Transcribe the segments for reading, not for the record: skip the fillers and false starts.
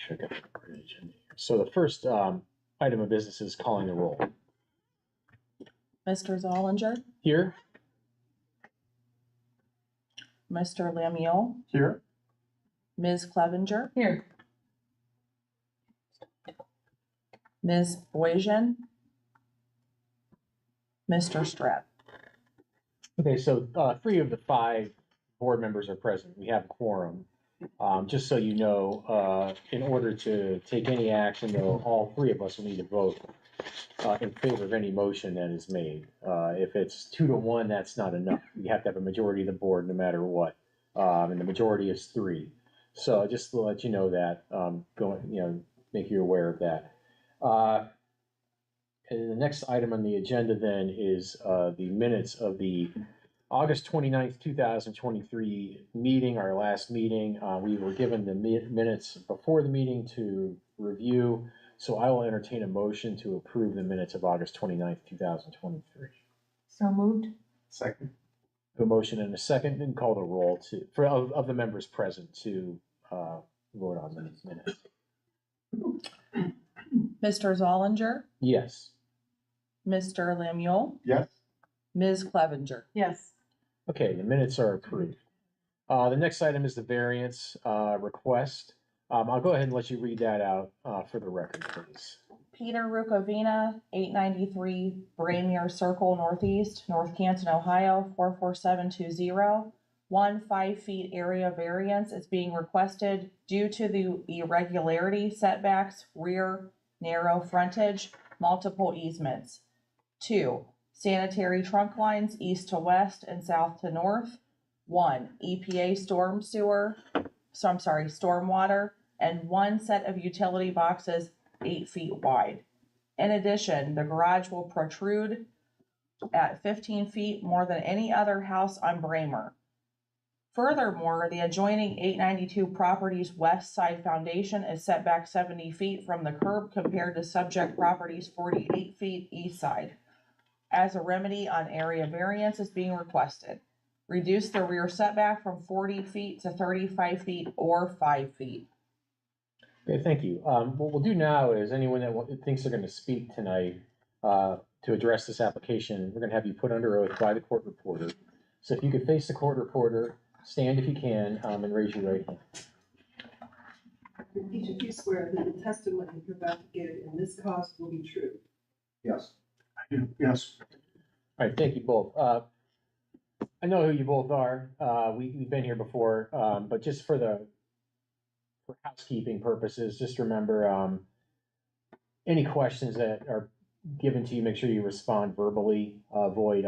Check out the agenda here. So the first item of business is calling the roll. Mr. Zollinger, Here. Mr. Lemuel, Here. Ms. Clevenger, Here. Ms. Boysian, Mr. Stratt. Okay, so 3 of the 5 board members are present. We have a quorum. Just so you know, in order to take any action, though, all 3 of us will need to vote in favor of any motion that is made. If it's 2 to 1, that's not enough. You have to have a majority of the board no matter what. And the majority is 3. So just to let you know that, make you aware of that. And the next item on the agenda then is the minutes of the August 29th, 2023 meeting, our last meeting. We were given the minutes before the meeting to review, so I will entertain a motion to approve the minutes of August 29th, 2023. So moved. Second. A motion and a second, and call the roll of the members present to vote on the minutes. Mr. Zollinger, Yes. Mr. Lemuel, Yes. Ms. Clevenger. Yes. Okay, the minutes are approved. The next item is the variance request. I'll go ahead and let you read that out for the record, please. Peter Rukavina, 893 Braemere Circle Northeast, North Canton, Ohio, 44720. 5 feet area variance is being requested due to the irregularity setbacks, rear, narrow frontage, multiple easements. 2, sanitary trunk lines east to west and south to north. 1, EPA stormwater, and 1 set of utility boxes 8 feet wide. In addition, the garage will protrude at 15 feet more than any other house on Braemere. Furthermore, the adjoining 892 property's west side foundation is set back 70 feet from the curb compared to subject property's 48 feet east side. As a remedy on area variance is being requested. Reduce the rear setback from 40 feet to 35 feet or 5 feet. Okay, thank you. What we'll do now is anyone that thinks they're going to speak tonight to address this application, we're going to have you put under oath by the court reporter. So if you could face the court reporter, stand if you can, and raise your right hand. Each of you swear that the testimony you're about to give in this cause will be true. Yes. I do. Yes. All right, thank you both. I know who you both are. We've been here before, but just for housekeeping purposes, just remember any questions that are given to you, make sure you respond verbally, avoid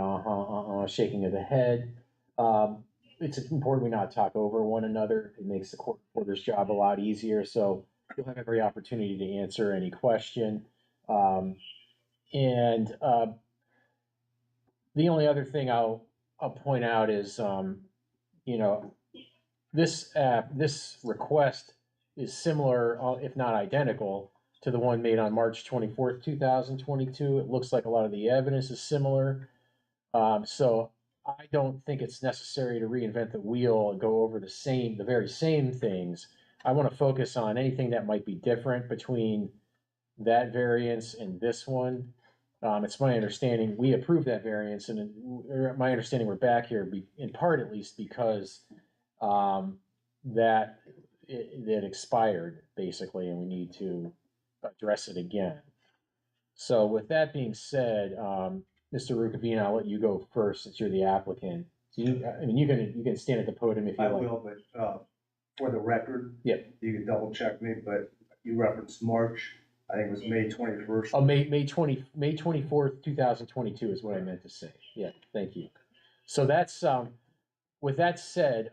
shaking of the head. It's important we not talk over one another. It makes the court reporter's job a lot easier. So you'll have every opportunity to answer any question. The only other thing I'll point out is, this request is similar, if not identical, to the one made on March 24th, 2022. It looks like a lot of the evidence is similar. So I don't think it's necessary to reinvent the wheel and go over the very same things. I want to focus on anything that might be different between that variance and this one. It's my understanding we approved that variance, and my understanding we're back here in part at least because that expired basically, and we need to address it again. So with that being said, Mr. Rukavina, I'll let you go first since you're the applicant. So you can stand at the podium if you like. I will, but for the record, yeah, you can double check me, but you referenced March. I think it was May 21st. Oh, May 24th, 2022 is what I meant to say. Yeah, thank you. So that's with that said,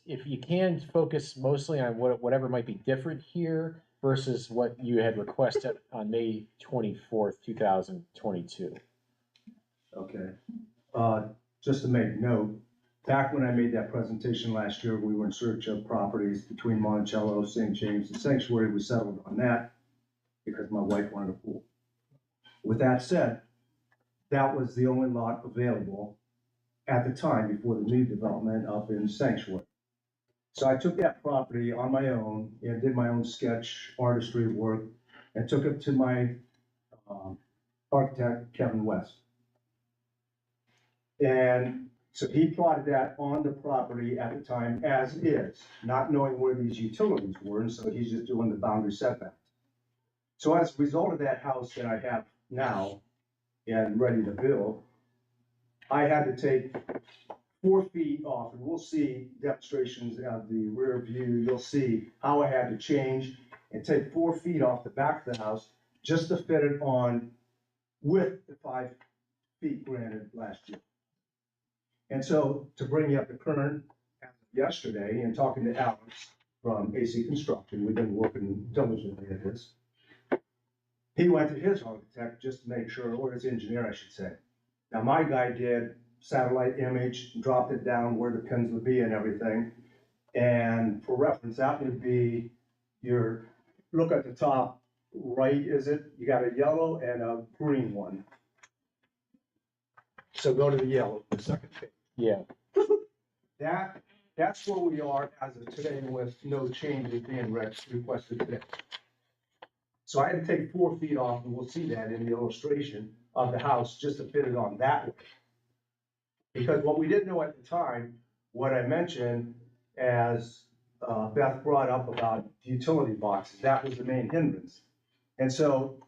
if you can focus mostly on whatever might be different here versus what you had requested on May 24th, 2022. Okay. Just to make note, back when I made that presentation last year, we were in search of properties between Monticello, St. James, and Sanctuary. We settled on that because my wife wanted a pool. With that said, that was the only lot available at the time before the new development up in Sanctuary. So I took that property on my own and did my own sketch artistry work and took it to my architect, Kevin West. And so he plotted that on the property at the time as is, not knowing where these utilities were, and so he's just doing the boundary setbacks. So as a result of that house that I have now and ready to build, I had to take 4 feet off, and we'll see demonstrations of the rear view. You'll see how I had to change and take 4 feet off the back of the house just to fit it on with the 5 feet granted last year. And so to bring you up to current, as of yesterday, and talking to Alex from AC Construction, we've been working diligently at this. He went to his architect just to make sure, or his engineer, I should say. Now, my guy did satellite image, dropped it down where the pins would be and everything. And for reference, that would be your, look at the top right, is it? You got a yellow and a green one. So go to the yellow, the second page. Yeah, That's where we are as of today with no changes being requested today. So I had to take 4 feet off, and we'll see that in the illustration of the house just to fit it on that way. Because what we didn't know at the time, what I mentioned as Beth brought up about utility boxes, that was the main hindrance. And so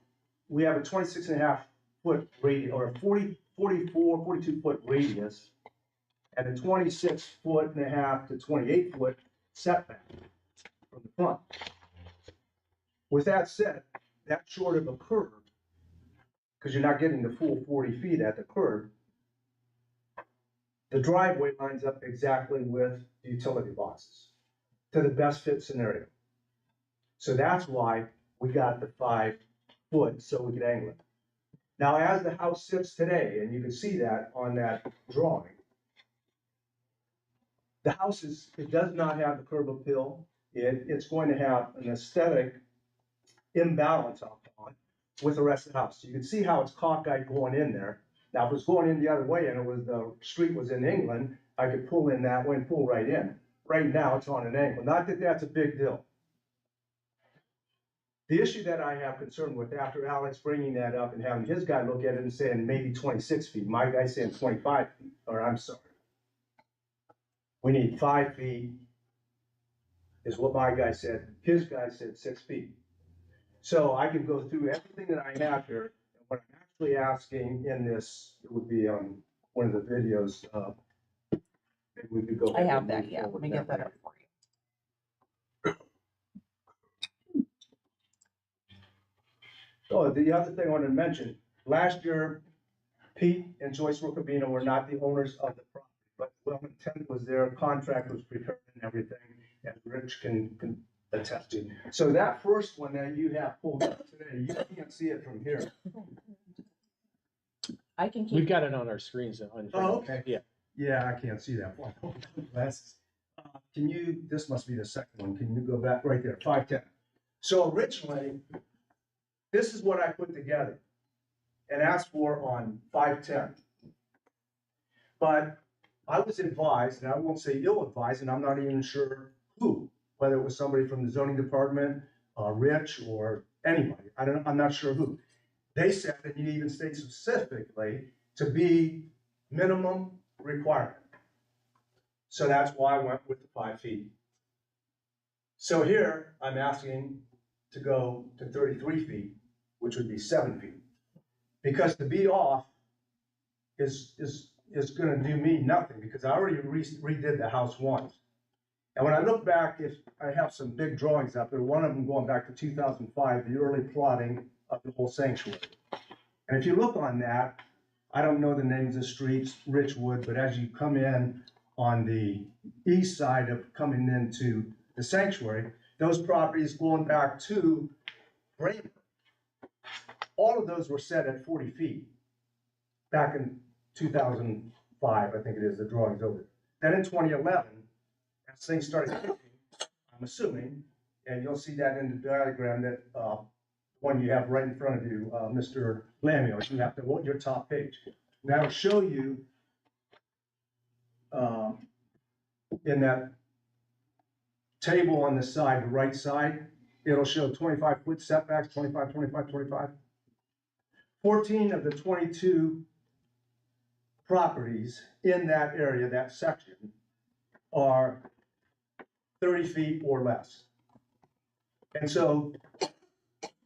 we have a 26.5-foot radius, or a 42 foot radius, and a 26.5 to 28-foot setback from the front. With that said, that's short of a curb, because you're not getting the full 40 feet at the curb. The driveway lines up exactly with the utility boxes to the best fit scenario. So that's why we got the 5 foot, so we could angle it. Now, as the house sits today, and you can see that on that drawing, the house it does not have the curb appeal. It's going to have an aesthetic imbalance up on with the rest of the house. So you can see how it's cockeyed going in there. Now, if it was going in the other way and it was the street was in England, I could pull in that way and pull right in. Right now, it's on an angle. Not that that's a big deal. The issue that I have concern with after Alex bringing that up and having his guy look at it and saying maybe 26 feet, my guy saying 25 feet, or I'm sorry. We need 5 feet is what my guy said. His guy said 6 feet. So I can go through everything that I have here. And what I'm actually asking in this, it would be on one of the videos. Maybe we could go. I have that, yeah, let me get that up for you. Oh, the other thing I wanted to mention, last year, Pete and Joyce Rukabino were not the owners of the property, but well intent was their contract was prepared and everything, and Rich can attest to. So that first one that you have pulled up today, you can't see it from here. I can keep. we've got it on our screens on. Oh, okay. Yeah, Yeah, I can't see that one. Glasses. Can you, this must be the second one. Can you go back right there, 510? So originally, this is what I put together and asked for on 510. But I was advised, and I won't say ill-advised, and I'm not even sure who, whether it was somebody from the zoning department, Rich, or anybody. I'm not sure who. They said, and you even state specifically, to be minimum requirement. So that's why I went with the 5 feet. So here, I'm asking to go to 33 feet, which would be 7 feet. Because to be off is gonna do me nothing, because I already redid the house once. And when I look back, if I have some big drawings up there, one of them going back to 2005, the early plotting of the whole sanctuary. And if you look on that, I don't know the names of streets, Richwood, but as you come in on the east side of coming into the sanctuary, those properties going back to Braemar, all of those were set at 40 feet back in 2005, I think it is, the drawings over. Then in 2011, as things started shifting, I'm assuming, and you'll see that in the diagram that one you have right in front of you, Mr. Lamio, you have to go to your top page. That'll show you in that table on the side, the right side, it'll show 25-foot setbacks, 25, 25, 25. 14 of the 22 properties in that area, that section, are 30 feet or less. And so,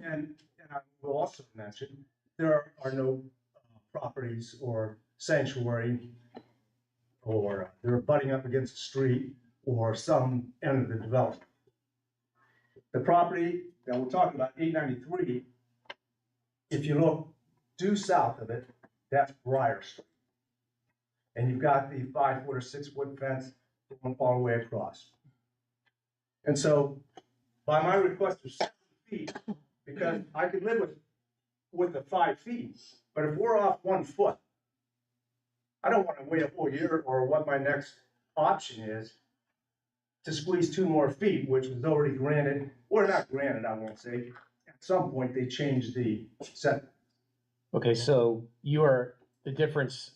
and I will also mention, there are no properties or sanctuary, or they're butting up against the street or some end of the development. The property that we're talking about, 893, if you look due south of it, that's Briar Street. And you've got the 5-foot or 6-foot fence going all the way across. And so, by my request of 7 feet, because I could live with the 5 feet, but if we're off 1 foot, I don't want to wait a whole year or what my next option is to squeeze 2 more feet, which was already granted, or not granted, I won't say. At some point, they changed the setback. Okay, so you are, the difference,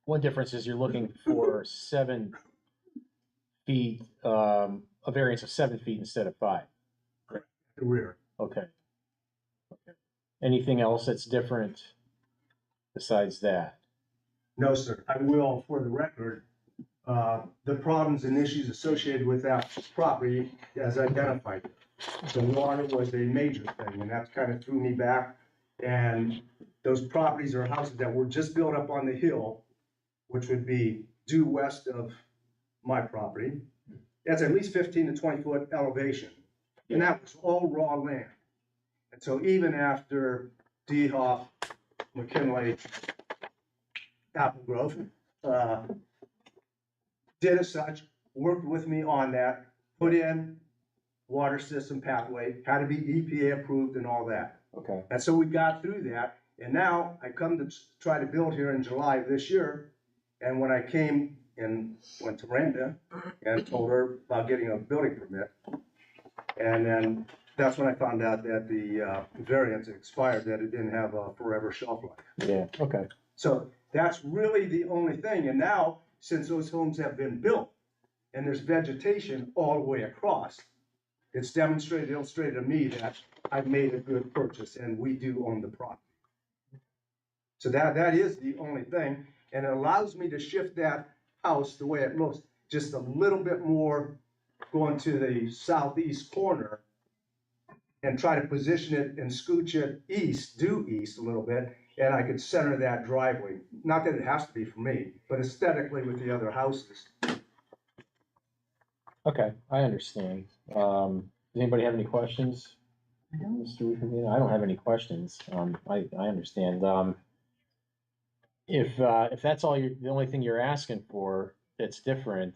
one difference is you're looking for 7 feet, a variance of 7 feet instead of 5. The rear. Okay. Okay. Anything else that's different besides that? No, sir. I will, for the record, the problems and issues associated with that property as identified. The water was a major thing, and that's kind of threw me back. And those properties or houses that were just built up on the hill, which would be due west of my property, that's at least 15 to 20-foot elevation. And that was all raw land. And so even after DeHoff, McKinley, Apple Grove, did as such, worked with me on that, put in water system pathway, had to be EPA approved and all that. Okay. And so we got through that, and now I come to try to build here in July of this year. And when I came and went to Randa and told her about getting a building permit, and then that's when I found out that the variance expired, that it didn't have a forever shelf life. Yeah, okay. So that's really the only thing. And now, since those homes have been built and there's vegetation all the way across, it's illustrated to me that I've made a good purchase and we do own the property. So that is the only thing. And it allows me to shift that house the way it looks just a little bit more, going to the southeast corner and try to position it and scooch it due east a little bit. And I could center that driveway. Not that it has to be for me, but aesthetically with the other houses. Okay, I understand. Does anybody have any questions? Mr. Rubin? I don't have any questions. I understand. If that's all the only thing you're asking for that's different,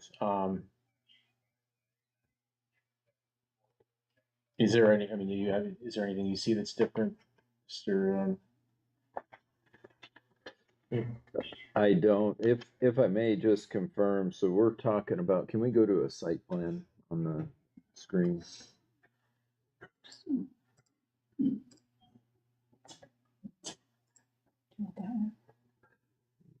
is there any, I mean, is there anything you see that's different, Mr. I don't, if I may just confirm, so we're talking about, can we go to a site plan on the screen?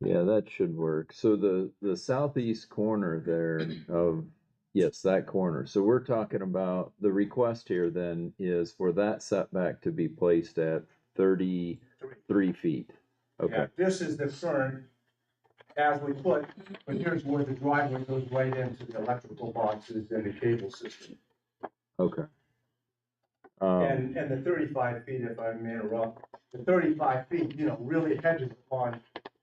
Yeah, that should work. So the southeast corner there of, yes, that corner. So we're talking about, the request here then is for that setback to be placed at 33 feet. Okay. Yeah, this is the current, as we put, but here's where the driveway goes right into the electrical boxes and the cable system. Okay. And the 35 feet, if I may interrupt, the 35 feet, really hedges upon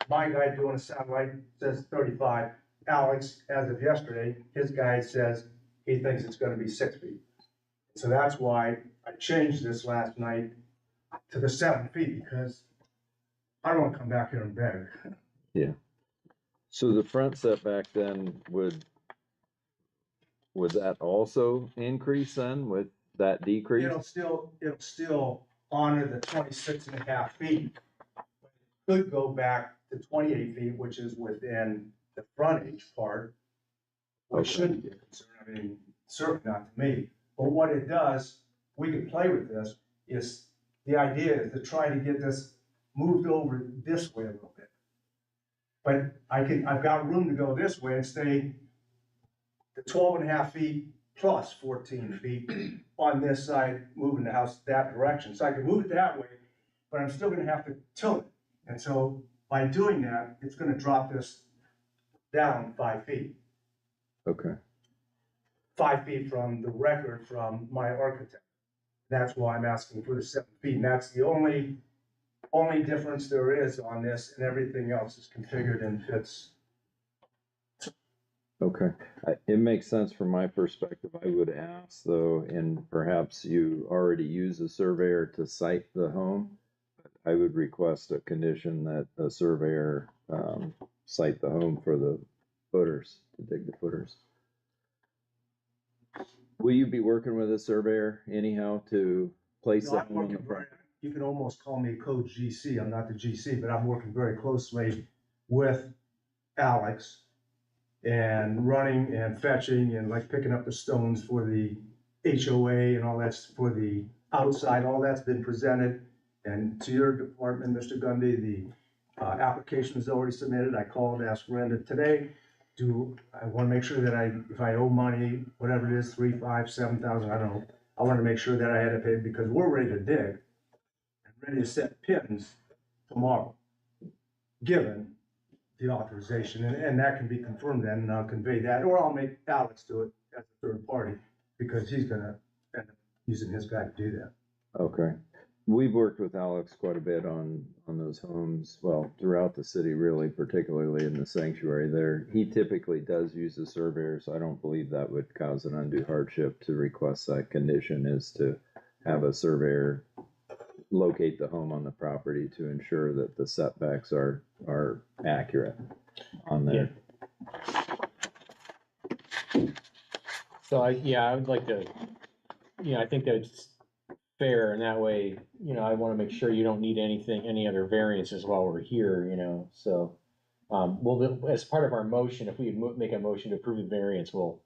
my guy doing a satellite says 35. Alex, as of yesterday, his guy says he thinks it's gonna be 6 feet. So that's why I changed this last night to the 7 feet, because I don't wanna come back here and beg. Yeah. So the front setback then would that also increase then with that decrease? It'll still honor the 26.5 feet. Could go back to 28 feet, which is within the frontage part, which Okay. shouldn't be a concern. I mean, certainly not to me. But what it does, we can play with this, is the idea is to try to get this moved over this way a little bit. But I've got room to go this way and stay the 12.5 feet plus 14 feet on this side, moving the house that direction. So I can move it that way, but I'm still gonna have to tilt it. And so by doing that, it's gonna drop this down 5 feet. Okay, 5 feet from the record from my architect. That's why I'm asking for the 7 feet, and that's the only difference there is on this, and everything else is configured and fits. okay. It makes sense from my perspective. I would ask though, and perhaps you already use a surveyor to site the home. I would request a condition that a surveyor, site the home for the footers, to dig the footers. Will you be working with a surveyor anyhow to place No, the I'm home on the working very, property? you can almost call me code GC, I'm not the GC, but I'm working very closely with Alex and running and fetching and like picking up the stones for the HOA and all that's for the outside, all that's been presented. And to your department, Mr. Gundy, the application is already submitted. I called, asked Brenda today. I wanna make sure that if I owe money, whatever it is, 3, 5, 7,000, I don't know. I wanna make sure that I had to pay because we're ready to dig and ready to set pins tomorrow, given the authorization, and that can be confirmed then, and I'll convey that, or I'll make Alex do it as a third party, because he's gonna end up using his guy to do that. Okay. We've worked with Alex quite a bit on those homes, well, throughout the city really, particularly in the sanctuary there. He typically does use a surveyor, so I don't believe that would cause an undue hardship to request that condition is to have a surveyor locate the home on the property to ensure that the setbacks are accurate on there. So I would like to, I think that's fair, and that way, I wanna make sure you don't need any other variances while we're here, so. As part of our motion, if we make a motion to approve the variance, we'll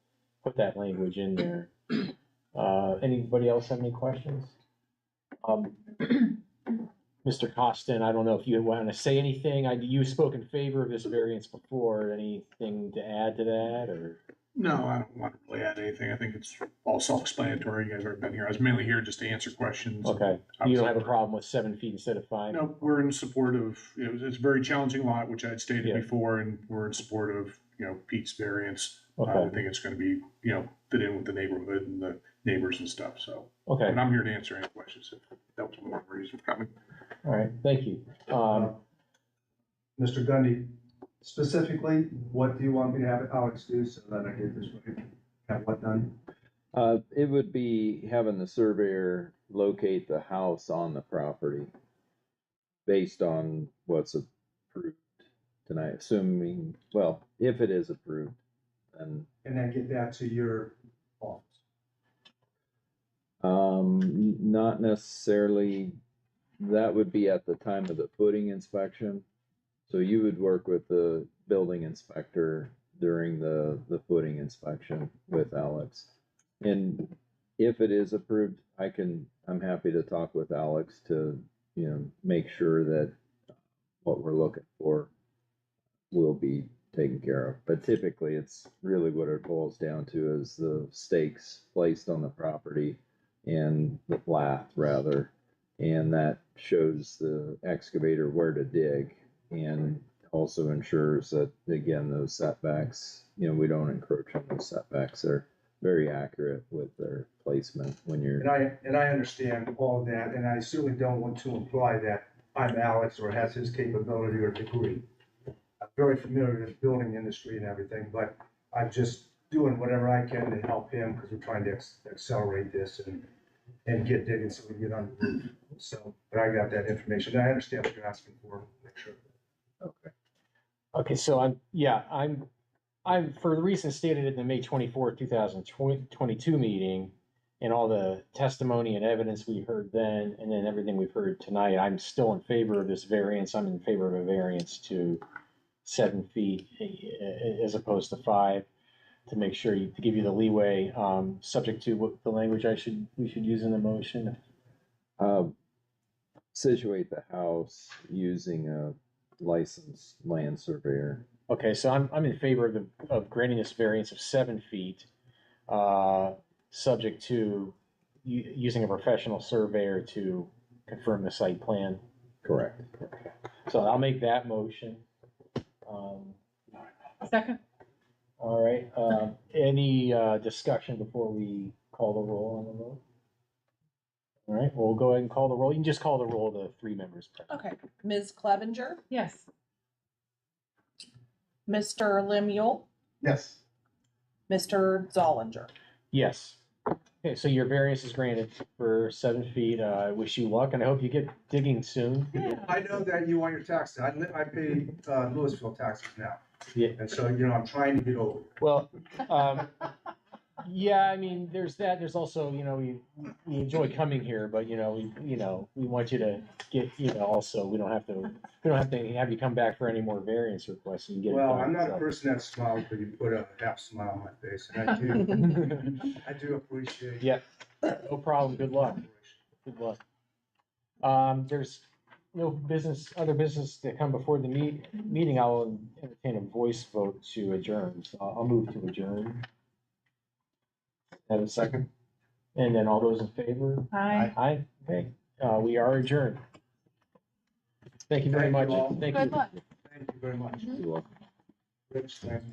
put that language in there. Anybody else have any questions? Mr. Costin, I don't know if you want to say anything. You spoke in favor of this variance before. Anything to add to that, or? No, I don't want to really add anything. I think it's all self-explanatory. You guys already been here. I was mainly here just to answer questions. Okay, you don't have a problem with 7 feet instead of 5? No, we're in support of, it's a very challenging lot, which I had stated Yeah. before, and we're in support of, Pete's variance. I Okay, think it's gonna be, fit in with the neighborhood and the neighbors and stuff, so. okay, And I'm here to answer any questions if that was one reason for coming. all right, thank you. Mr. Gundy, specifically, what do you want me to have Alex do so that I get this right? Have what done? It would be having the surveyor locate the house on the property based on what's approved tonight, assuming, well, if it is approved, then, And then get that to your office. not necessarily, that would be at the time of the footing inspection. So you would work with the building inspector during the footing inspection with Alex. And if it is approved, I'm happy to talk with Alex to, make sure that what we're looking for will be taken care of. But typically, it's really what it boils down to is the stakes placed on the property and the lath rather. And that shows the excavator where to dig and also ensures that, again, those setbacks, we don't encroach on those setbacks. They're very accurate with their placement when you're. And I understand all of that, and I certainly don't want to imply that I'm Alex or has his capability or degree. I'm very familiar with the building industry and everything, but I'm just doing whatever I can to help him because we're trying to accelerate this and get digging so we can get on the roof. So, but I got that information. I understand what you're asking for. Make sure. Okay, so I'm, for the reasons stated in the May 24th, 2022 meeting, and all the testimony and evidence we heard then, and then everything we've heard tonight, I'm still in favor of this variance. I'm in favor of a variance to 7 feet as opposed to 5, to make sure to give you the leeway, subject to what the language we should use in the motion. Situate the house using a licensed land surveyor. Okay, so I'm in favor of granting this variance of 7 feet. subject to using a professional surveyor to confirm the site plan. Correct. So I'll make that motion. Second. All right, any discussion before we call the roll on the vote? All right, we'll go ahead and call the roll. You can just call the roll of the three members present. Okay, Ms. Clevenger, Yes. Mr. Lemuel, Yes. Mr. Zollinger. Yes. Okay, so your variance is granted for 7 feet. I wish you luck and I hope you get digging soon. I know that you want your taxes. I pay Louisville taxes now. Yeah. And so, I'm trying to get over. Well, yeah, I mean, there's that. There's also, we enjoy coming here, but we want you to get, also, we don't have to have you come back for any more variance requests. You can get it Well, done, I'm not so. a person that smiles, but you put a half smile on my face, and I do appreciate. Yeah, no problem. Good luck. Good luck. There's no other business to come before the meeting. I'll entertain a voice vote to adjourn. So I'll move to adjourn. Have a second? And then all those in favor? Aye. Aye, okay, we are adjourned. Thank you very Thank much. you all. Thank Good you. luck. Thank you very much. You're welcome. Rich, thank you.